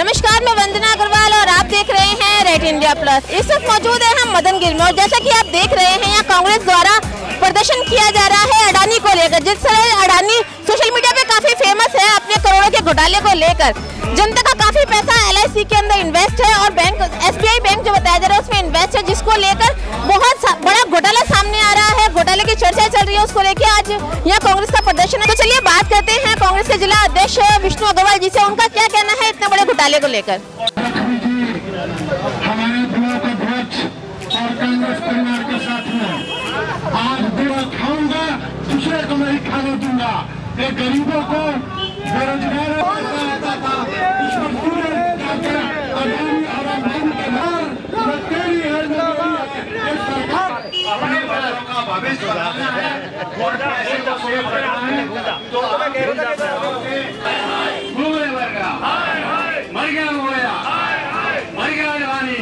नमस्कार, मैं वंदना अग्रवाल और आप देख रहे हैं रेड इंडिया प्लस। इस वक्त मौजूद है हम मदन गिर में और जैसा कि आप देख रहे हैं यहाँ कांग्रेस द्वारा प्रदर्शन किया जा रहा है अडानी को लेकर। जिस तरह अडानी सोशल मीडिया पे काफी फेमस है अपने करोड़ों के घोटाले को लेकर, जनता का काफी पैसा LIC के अंदर इन्वेस्ट है और बैंक SBI बैंक जो बताया जा रहा है उसमें इन्वेस्ट है, जिसको लेकर बहुत बड़ा घोटाला सामने आ रहा है। घोटाले की चर्चा चल रही है, उसको लेकर आज यहाँ कांग्रेस का प्रदर्शन है। तो चलिए बात करते हैं कांग्रेस के जिला अध्यक्ष विष्णु अग्रवाल जी से, उनका क्या कहना है इतने बड़े घोटाले को लेकर। हमारे ब्लॉक अध्यक्ष और कांग्रेस परिवार के साथियों, आज दिया खाऊंगा, दूसरे को नहीं खाने दूंगा। ये गरीबों को, बेरोजगारों को सहायता था, इसमें पूरे अडानी और अंबानी के नाम जो तेरी है ये सरकार अपने बच्चों का भविष्य बनाना है और पैसे को सेव करना है। तो मर गया मोया, मर गया अडानी।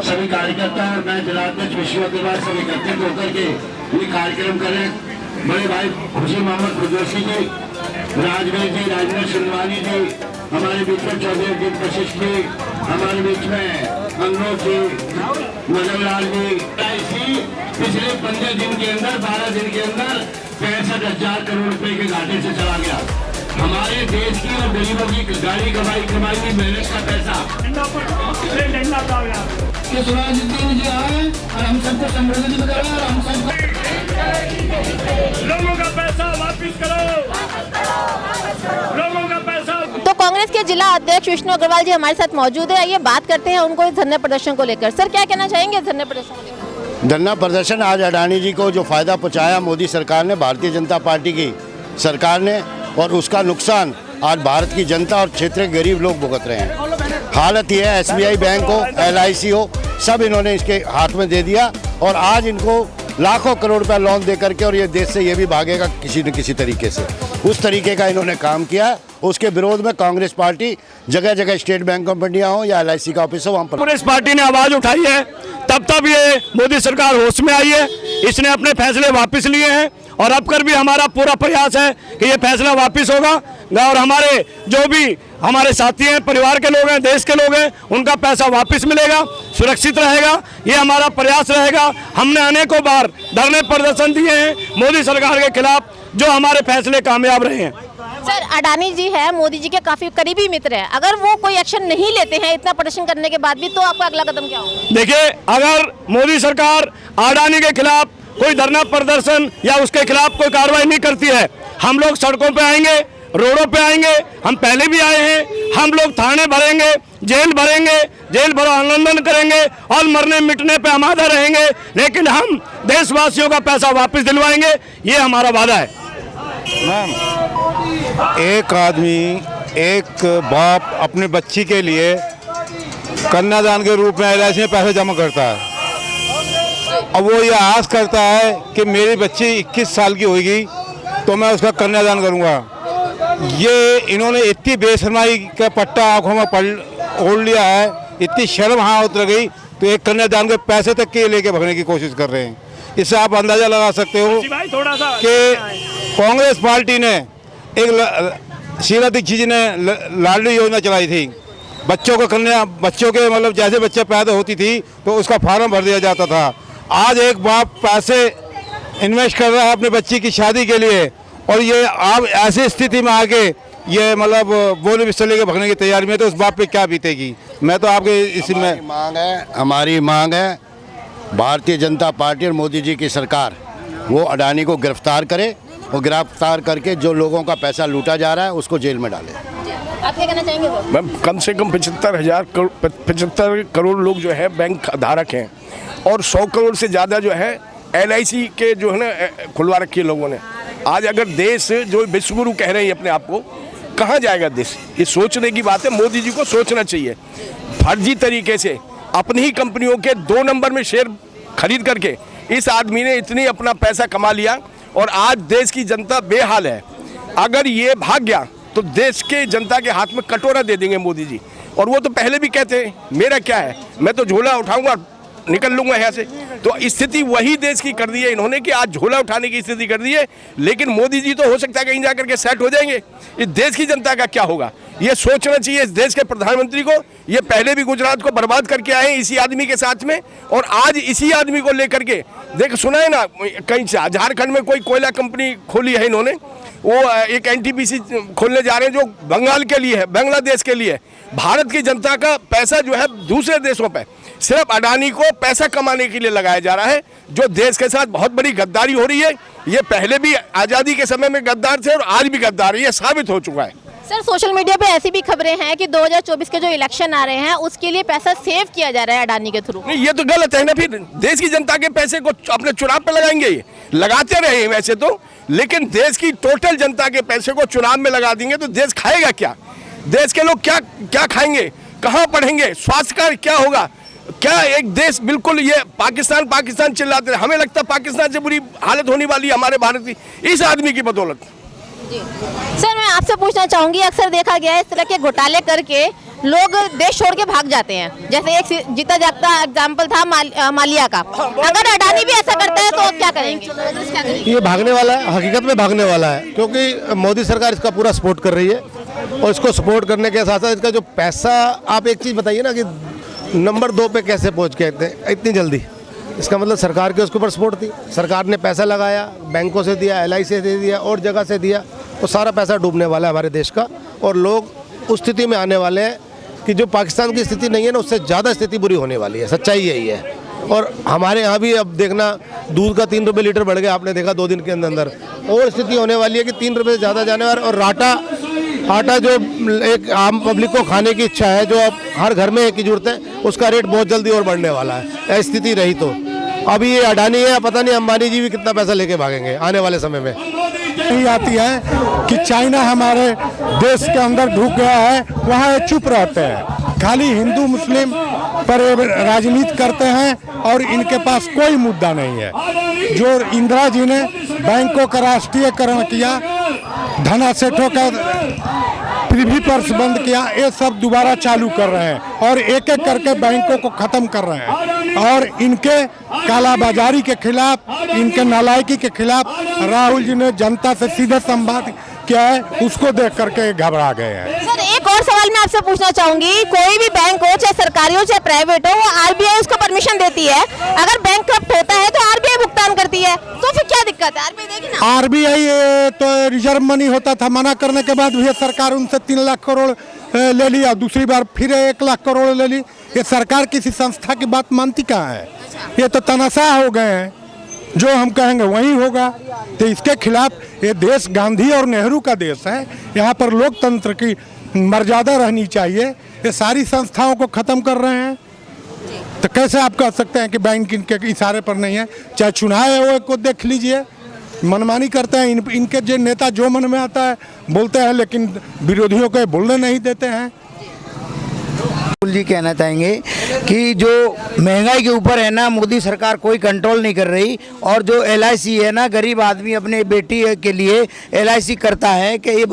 सभी कार्यकर्ता और मैं जिला अध्यक्ष विष्णु अग्रवाल सब एकत्रित होकर के ये कार्यक्रम करें। बड़े भाई खुशी मोहम्मद खुदोसी जी, राजवीर जी, राजेंद्र सिंधवानी जी, हमारे बीच में चौधरी जी वशिष्ठ जी, हमारे बीच में अनोख जी, मदन लाल जी। पिछले 15 दिन के अंदर 12 दिन के अंदर 65,000 करोड़ रुपए के घाटे से चला गया। हमारे देश की और गरीबों की गाड़ी कमाई की मेहनत का पैसा सुराजुद्दीन जी आए और हम सबको संबोधित करें और हम सबको लोगों का पैसा वापस करो, लोगों का पैसा। तो कांग्रेस के जिला अध्यक्ष विष्णु अग्रवाल जी हमारे साथ मौजूद है, ये बात करते हैं उनको इस धरने प्रदर्शन को लेकर। सर क्या कहना चाहेंगे इस धरने प्रदर्शन को लेकर? धरना प्रदर्शन आज अडानी जी को जो फायदा पहुंचाया मोदी सरकार ने, भारतीय जनता पार्टी की सरकार ने, और उसका नुकसान आज भारत की जनता और क्षेत्र के गरीब लोग भुगत रहे हैं। हालत ये है, SBI बैंक हो, LIC हो, सब इन्होंने इसके हाथ में दे दिया और आज इनको लाखों करोड़ रुपया लोन दे करके, और ये देश से ये भी भागेगा किसी न किसी तरीके से, उस तरीके का इन्होंने काम किया। उसके विरोध में कांग्रेस पार्टी जगह जगह स्टेट बैंक ऑफ इंडिया हो या LIC का ऑफिस हो, वहाँ पर कांग्रेस पार्टी ने आवाज उठाई है। तब ये मोदी सरकार होश में आई है, इसने अपने फैसले वापस लिए हैं और अब कर भी हमारा पूरा प्रयास है कि ये फैसला वापस होगा और हमारे जो भी हमारे साथी हैं, परिवार के लोग हैं, देश के लोग हैं, उनका पैसा वापस मिलेगा, सुरक्षित रहेगा। ये हमारा प्रयास रहेगा। हमने अनेकों बार धरने प्रदर्शन दिए हैं मोदी सरकार के खिलाफ, जो हमारे फैसले कामयाब रहे हैं। सर अडानी जी है मोदी जी के काफी करीबी मित्र है, अगर वो कोई एक्शन नहीं लेते हैं इतना प्रदर्शन करने के बाद भी, तो आपका अगला कदम क्या होगा? देखिए, अगर मोदी सरकार अडानी के खिलाफ कोई धरना प्रदर्शन या उसके खिलाफ कोई कार्रवाई नहीं करती है, हम लोग सड़कों पे आएंगे, रोडों पे आएंगे। हम पहले भी आए हैं, हम लोग थाने भरेंगे, जेल भरो आंदोलन करेंगे और मरने मिटने पे आमादा रहेंगे, लेकिन हम देशवासियों का पैसा वापस दिलवाएंगे, ये हमारा वादा है। मैम, एक आदमी, एक बाप अपने बच्ची के लिए कन्यादान के रूप में LIC में पैसे जमा करता है। अब वो ये आस करता है कि मेरी बच्ची 21 साल की होगी तो मैं उसका कन्यादान करूंगा। ये इन्होंने इतनी बेशर्माई का पट्टा आंखों में ओढ़ लिया है, इतनी शर्म हाँ उतर गई, तो एक कन्यादान के पैसे तक के लेके भगने की कोशिश कर रहे हैं। इससे आप अंदाजा लगा सकते हो कि कांग्रेस पार्टी ने एक शीला दीक्षित जी ने लाडली योजना चलाई थी। बच्चों के मतलब जैसे बच्चे पैदा होती थी तो उसका फार्म भर दिया जाता था। आज एक बाप पैसे इन्वेस्ट कर रहा है अपने बच्ची की शादी के लिए, और ये आप ऐसी स्थिति में आके ये मतलब बोले बिस्तर के भगने की तैयारी में, तो उस बाप पे क्या बीतेगी? मैं तो आपके इसमें हमारी मांग है भारतीय जनता पार्टी और मोदी जी की सरकार वो अडानी को गिरफ्तार करे और गिरफ्तार करके जो लोगों का पैसा लूटा जा रहा है उसको जेल में डाले। आप क्या कहना चाहेंगे? मैम, कम से कम 75 करोड़ लोग जो है बैंक धारक हैं और 100 करोड़ से ज़्यादा जो है LIC के जो है ना खुलवा रखी है लोगों ने। आज अगर देश जो विश्वगुरु कह रहे हैं अपने आप को, कहाँ जाएगा देश? ये सोचने की बात है, मोदी जी को सोचना चाहिए। फर्जी तरीके से अपनी ही कंपनियों के 2 नंबर में शेयर खरीद करके इस आदमी ने इतनी अपना पैसा कमा लिया और आज देश की जनता बेहाल है। अगर ये भाग गया तो देश के जनता के हाथ में कटोरा दे देंगे मोदी जी, और वो तो पहले भी कहते हैं मेरा क्या है, मैं तो झोला उठाऊंगा निकल लूंगा यहाँ से। तो स्थिति वही देश की कर दी है इन्होंने कि आज झोला उठाने की स्थिति कर दी है। लेकिन मोदी जी तो हो सकता है कहीं जाकर के सेट हो जाएंगे, इस देश की जनता का क्या होगा ये सोचना चाहिए इस देश के प्रधानमंत्री को। ये पहले भी गुजरात को बर्बाद करके आए इसी आदमी के साथ में, और आज इसी आदमी को लेकर के देख सुना है ना, कहीं झारखंड में कोई कोयला कंपनी खोली है इन्होंने, वो एक एनटीपीसी खोलने जा रहे हैं जो बंगाल के लिए है, बांग्लादेश के लिए है। भारत की जनता का पैसा जो है दूसरे देशों पे सिर्फ अडानी को पैसा कमाने के लिए लगाया जा रहा है, जो देश के साथ बहुत बड़ी गद्दारी हो रही है। ये पहले भी आज़ादी के समय में गद्दार थे और आज भी गद्दार है, ये साबित हो चुका है। सर सोशल मीडिया पे ऐसी भी खबरें हैं कि 2024 के जो इलेक्शन आ रहे हैं उसके लिए पैसा सेव किया जा रहा है अडानी के थ्रू। नहीं, ये तो गलत है ना। फिर देश की जनता के पैसे को अपने चुनाव पे लगाएंगे, ये लगाते रहे वैसे तो, लेकिन देश की टोटल जनता के पैसे को चुनाव में लगा देंगे तो देश खाएगा क्या? देश के लोग क्या क्या खाएंगे, कहाँ पढ़ेंगे, स्वास्थ्य का क्या होगा? क्या एक देश बिल्कुल ये पाकिस्तान पाकिस्तान चिल्लाते हैं, हमें लगता है पाकिस्तान से बुरी हालत होने वाली है हमारे भारत की इस आदमी की बदौलत। सर मैं आपसे पूछना चाहूंगी, अक्सर देखा गया है इस तरह के घोटाले करके लोग देश छोड़ के भाग जाते हैं, जैसे एक जीता जागता एग्जाम्पल था मालिया का। अगर अडानी भी ऐसा करता है तो क्या करेंगे? ये भागने वाला है, हकीकत में भागने वाला है, क्योंकि मोदी सरकार इसका पूरा सपोर्ट कर रही है और इसको सपोर्ट करने के साथ साथ इसका जो पैसा, आप एक चीज़ बताइए ना कि नंबर 2 पे कैसे पहुंच गए थे इतनी जल्दी? इसका मतलब सरकार के उसके ऊपर सपोर्ट थी, सरकार ने पैसा लगाया, बैंकों से दिया, LIC से दे दिया और जगह से दिया, तो सारा पैसा डूबने वाला है हमारे देश का। और लोग उस स्थिति में आने वाले हैं कि जो पाकिस्तान की स्थिति नहीं है ना, उससे ज़्यादा स्थिति बुरी होने वाली है। सच्चाई यही है। और हमारे यहाँ भी अब देखना दूध का 3 रुपये लीटर बढ़ गया, आपने देखा 2 दिन के अंदर। और स्थिति होने वाली है कि 3 रुपये से ज़्यादा जाने वाला। और आटा जो एक आम पब्लिक को खाने की इच्छा है, जो अब हर घर में एक ही जरूरत है, उसका रेट बहुत जल्दी और बढ़ने वाला है स्थिति रही तो। अभी ये अडानी है, पता नहीं अंबानी जी भी कितना पैसा लेके भागेंगे आने वाले समय में। नहीं आती है कि चाइना हमारे देश के अंदर ढुक गया है, वहाँ चुप रहते हैं, खाली हिंदू मुस्लिम पर राजनीति करते हैं और इनके पास कोई मुद्दा नहीं है। जो इंदिरा जी ने बैंकों का राष्ट्रीयकरण किया, धना सेठों का प्रीवी पर्स बंद किया, ये सब दोबारा चालू कर रहे हैं और एक एक करके बैंकों को ख़त्म कर रहे हैं। और इनके कालाबाजारी के खिलाफ, इनके नालायकी के खिलाफ राहुल जी ने जनता से सीधे संवाद किया है, उसको देख करके घबरा गए हैं। सर एक और सवाल मैं आपसे पूछना चाहूंगी, कोई भी बैंक हो, चाहे सरकारी हो चाहे प्राइवेट हो, वो RBI उसको परमिशन देती है। अगर बैंक करप्ट होता है तो RBI भुगतान करती है, तो फिर क्या दिक्कत है? RBI देगी ना। RBI तो रिजर्व मनी होता था, मना करने के बाद भी सरकार उनसे 3 लाख करोड़ ले लिया, दूसरी बार फिर 1 लाख करोड़ ले ली। ये सरकार किसी संस्था की बात मानती कहाँ है? ये तो तनाशाह हो गए हैं, जो हम कहेंगे वही होगा। तो इसके खिलाफ ये देश गांधी और नेहरू का देश है, यहाँ पर लोकतंत्र की मर्यादा रहनी चाहिए। ये सारी संस्थाओं को ख़त्म कर रहे हैं, तो कैसे आप कह सकते हैं कि बैंक इनके इशारे पर नहीं है? चाहे चुनाव है वो को देख लीजिए, मनमानी करते हैं। इनके जो नेता जो मन में आता है बोलते हैं, लेकिन विरोधियों को बोलने नहीं देते हैं। जी कहना चाहेंगे कि जो महंगाई के ऊपर है ना, मोदी सरकार कोई कंट्रोल नहीं कर रही। और जो LIC है ना, गरीब आदमी अपने बेटी के लिए LIC करता है कि ये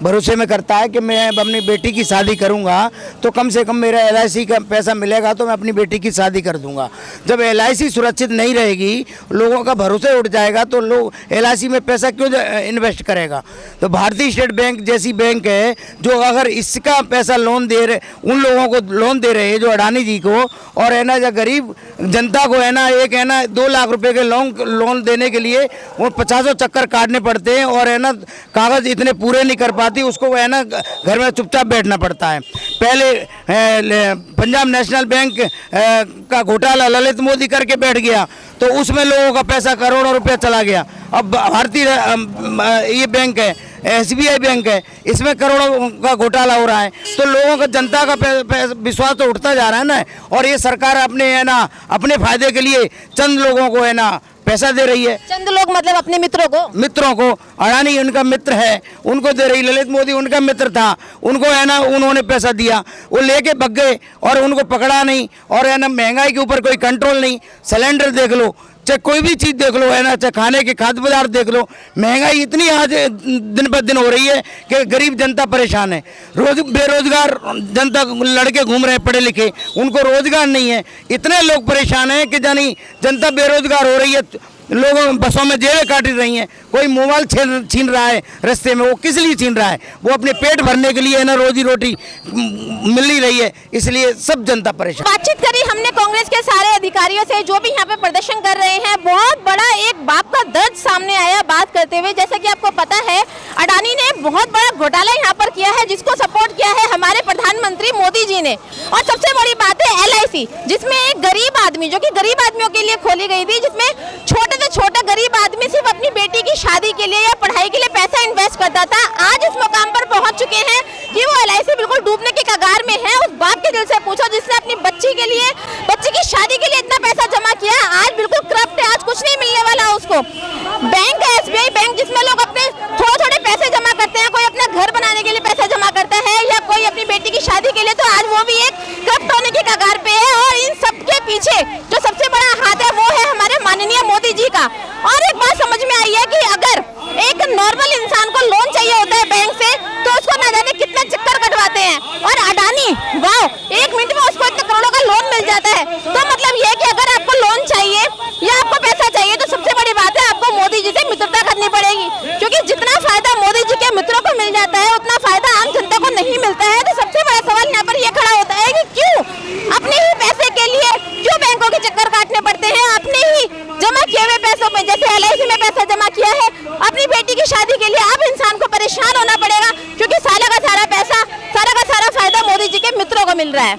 भरोसे में करता है कि मैं अपनी बेटी की शादी करूंगा तो कम से कम मेरा LIC का पैसा मिलेगा तो मैं अपनी बेटी की शादी कर दूंगा। जब LIC सुरक्षित नहीं रहेगी, लोगों का भरोसा उठ जाएगा, तो लोग LIC में पैसा क्यों इन्वेस्ट करेगा? तो भारतीय स्टेट बैंक जैसी बैंक है जो अगर इसका पैसा लोन दे रहे, उन लोगों को लोन दे रहे हैं जो अडानी जी को, और है ना जो गरीब जनता को है ना, एक है ना 2 लाख रुपए के लोन देने के लिए वो 50 चक्कर काटने पड़ते हैं और है ना कागज इतने पूरे नहीं कर पाती, उसको है ना घर में चुपचाप बैठना पड़ता है। पहले पंजाब नेशनल बैंक का घोटाला ललित मोदी करके बैठ गया, तो उसमें लोगों का पैसा करोड़ों रुपया चला गया। अब भारतीय ये बैंक है, SBI बैंक है, इसमें करोड़ों का घोटाला हो रहा है। तो लोगों का, जनता का विश्वास तो उठता जा रहा है ना। और ये सरकार अपने है ना अपने फायदे के लिए चंद लोगों को है ना पैसा दे रही है। चंद लोग मतलब अपने मित्रों को अडानी उनका मित्र है, उनको दे रही। ललित मोदी उनका मित्र था, उनको है ना उन्होंने पैसा दिया, वो लेके भाग गए और उनको पकड़ा नहीं। और है ना महंगाई के ऊपर कोई कंट्रोल नहीं। सिलेंडर देख लो, चाहे कोई भी चीज़ देख लो है ना, चाहे खाने के खाद्य पदार्थ देख लो, महंगाई इतनी आज दिन पर दिन हो रही है कि गरीब जनता परेशान है। बेरोजगार जनता लड़के घूम रहे हैं पढ़े लिखे, उनको रोजगार नहीं है। इतने लोग परेशान हैं कि जानी जनता बेरोजगार हो रही है। लोगों बसों में जेबें काट रही हैं, कोई मोबाइल छीन रहा है रास्ते में, वो किस लिए छीन रहा है? वो अपने पेट भरने के लिए है ना, रोजी रोटी मिल नहीं रही है, इसलिए सब जनता परेशान। बातचीत करी हमने कांग्रेस के सारे अधिकारियों से जो भी यहाँ पे प्रदर्शन कर रहे हैं। बहुत बड़ा एक बाप का दर्द सामने आया बात करते हुए। जैसा कि आपको पता है, अडानी ने बहुत बड़ा घोटाला यहाँ पर किया है, जिसको सपोर्ट किया है हमारे प्रधानमंत्री मोदी जी ने। और सबसे बड़ी बात है LIC, जिसमें एक गरीब आदमी, जो कि गरीब आदमियों के लिए खोली गई थी, जिसमें छोटे से छोटा गरीब आदमी सिर्फ अपनी बेटी की शादी के लिए या पढ़ाई के लिए पैसा इन्वेस्ट करता था, आज इस मुकाम पर पहुंच चुके हैं कि वो LIC बिल्कुल डूबने के कगार में है। उस बाप के दिल से पूछो जिसने अपनी बच्ची की शादी के लिए इतना पैसा जमा किया, आज बिल्कुल करप्ट है, आज कुछ नहीं मिलने वाला उसको। बैंक है SBI बैंक, जिसमें लोग अपने थोड़े पैसे जमा करते हैं, कोई अपना घर बनाने के लिए पैसा जमा करता है या कोई अपनी बेटी की शादी के लिए, तो आज वो भी एक करप्ट होने के कगार पे है। और इन सबके पीछे जो सबसे बड़ा हाथ है वो है हमारे माननीय मोदी जी का। और एक बात समझ में आई है कि अगर एक नॉर्मल इंसान को लोन चाहिए होता है बैंक से, तो उसको ना जाने कितना चक्कर कटवाते हैं, और अडानी वाह 1 मिनट में उसको इतने करोड़ों का लोन मिल जाता है। तो मतलब ये है कि अगर आपको लोन चाहिए या आपको पैसा चाहिए, तो सबसे बड़ी बात है आपको मोदी जी से मित्रता करनी पड़ेगी, क्योंकि जितना फायदा मोदी जी के मित्रों को मिल जाता है, उतना फायदा आम जनता को नहीं मिलता है। तो सबसे बड़ा सवाल यहाँ पर यह खड़ा होता है कि क्यों अपने ही पैसे के लिए क्यों बैंकों के चक्कर काटने पड़ते हैं? अपने ही जमा किए हुए पैसों में, जैसे LIC में पैसा जमा किया है अपनी बेटी की शादी के लिए, अब इंसान को परेशान होना पड़ेगा, क्योंकि सारा का सारा पैसा, सारा का सारा फायदा मोदी जी के मित्रों को मिल रहा है।